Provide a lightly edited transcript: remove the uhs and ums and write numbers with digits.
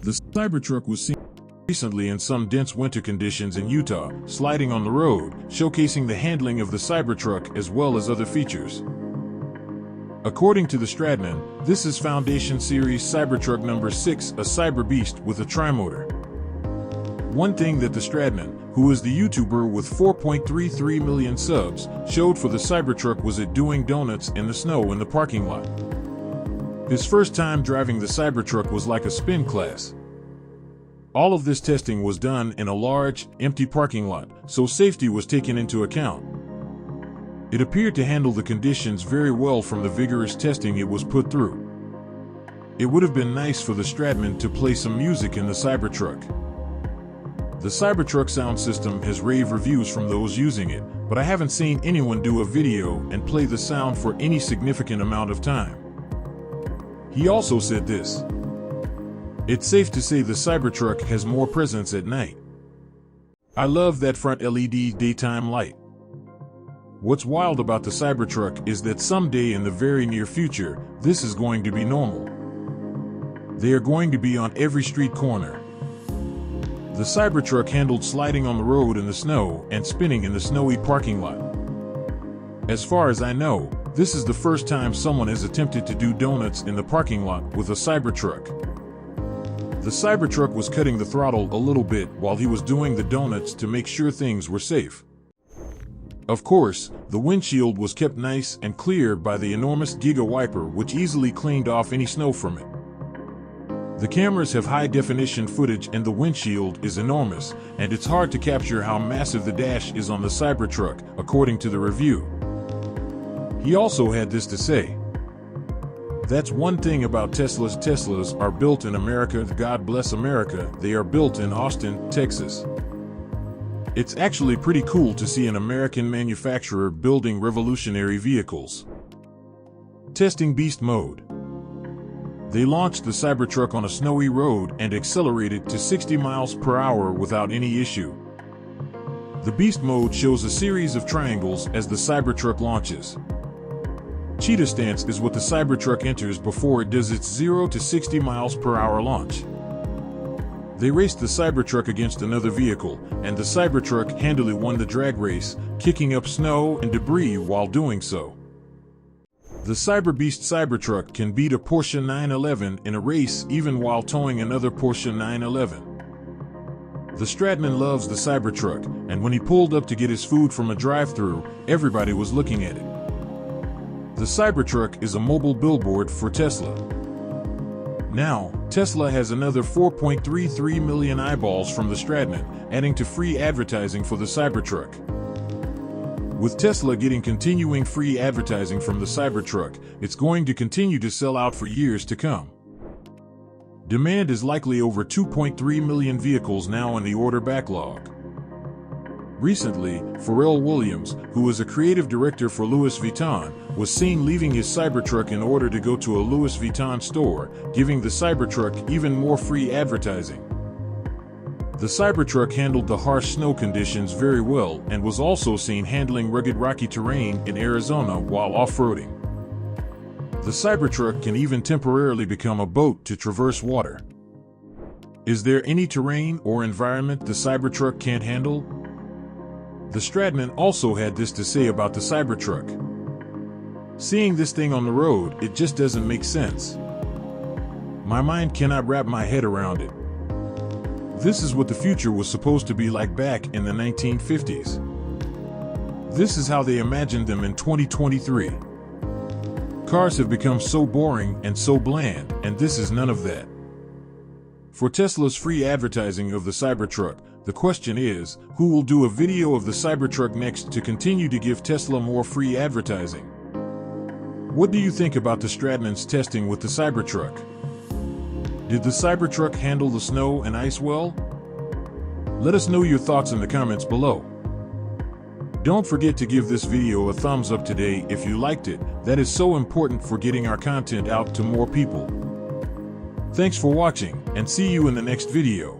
The Cybertruck was seen recently in some dense winter conditions in Utah, sliding on the road, showcasing the handling of the Cybertruck as well as other features. According to TheStradman, this is Foundation Series Cybertruck number 6, a Cyberbeast with a trimotor. One thing that TheStradman, who is the YouTuber with 4.33 million subs, showed for the Cybertruck was it doing donuts in the snow in the parking lot. His first time driving the Cybertruck was like a spin class. All of this testing was done in a large, empty parking lot, so safety was taken into account. It appeared to handle the conditions very well from the vigorous testing it was put through. It would have been nice for TheStradman to play some music in the Cybertruck. The Cybertruck sound system has rave reviews from those using it, but I haven't seen anyone do a video and play the sound for any significant amount of time. He also said this: "It's safe to say the Cybertruck has more presence at night. I love that front LED daytime light." What's wild about the Cybertruck is that someday in the very near future, this is going to be normal. They are going to be on every street corner. The Cybertruck handled sliding on the road in the snow and spinning in the snowy parking lot. As far as I know, this is the first time someone has attempted to do donuts in the parking lot with a Cybertruck. The Cybertruck was cutting the throttle a little bit while he was doing the donuts to make sure things were safe. Of course, the windshield was kept nice and clear by the enormous Giga wiper, which easily cleaned off any snow from it. The cameras have high-definition footage and the windshield is enormous, and it's hard to capture how massive the dash is on the Cybertruck, according to the review. He also had this to say: "That's one thing about Teslas. Teslas are built in America. God bless America. They are built in Austin, Texas. It's actually pretty cool to see an American manufacturer building revolutionary vehicles." Testing Beast Mode. They launched the Cybertruck on a snowy road and accelerated to 60 miles per hour without any issue. The Beast Mode shows a series of triangles as the Cybertruck launches. Cheetah stance is what the Cybertruck enters before it does its 0 to 60 miles per hour launch. They raced the Cybertruck against another vehicle, and the Cybertruck handily won the drag race, kicking up snow and debris while doing so. The Cyberbeast Cybertruck can beat a Porsche 911 in a race even while towing another Porsche 911. TheStradman loves the Cybertruck, and when he pulled up to get his food from a drive-thru, everybody was looking at it. The Cybertruck is a mobile billboard for Tesla. Now, Tesla has another 4.33 million eyeballs from TheStradman, adding to free advertising for the Cybertruck. With Tesla getting continuing free advertising from the Cybertruck, it's going to continue to sell out for years to come. Demand is likely over 2.3 million vehicles now in the order backlog. Recently, Pharrell Williams, who is a creative director for Louis Vuitton, was seen leaving his Cybertruck in order to go to a Louis Vuitton store, giving the Cybertruck even more free advertising. The Cybertruck handled the harsh snow conditions very well and was also seen handling rugged rocky terrain in Arizona while off-roading. The Cybertruck can even temporarily become a boat to traverse water. Is there any terrain or environment the Cybertruck can't handle? TheStradman also had this to say about the Cybertruck: "Seeing this thing on the road, it just doesn't make sense. My mind cannot wrap my head around it. This is what the future was supposed to be like back in the 1950s. This is how they imagined them in 2023. Cars have become so boring and so bland, and this is none of that." For Tesla's free advertising of the Cybertruck, the question is, who will do a video of the Cybertruck next to continue to give Tesla more free advertising? What do you think about TheStradman's testing with the Cybertruck? Did the Cybertruck handle the snow and ice well? Let us know your thoughts in the comments below. Don't forget to give this video a thumbs up today if you liked it. That is so important for getting our content out to more people. Thanks for watching, and see you in the next video.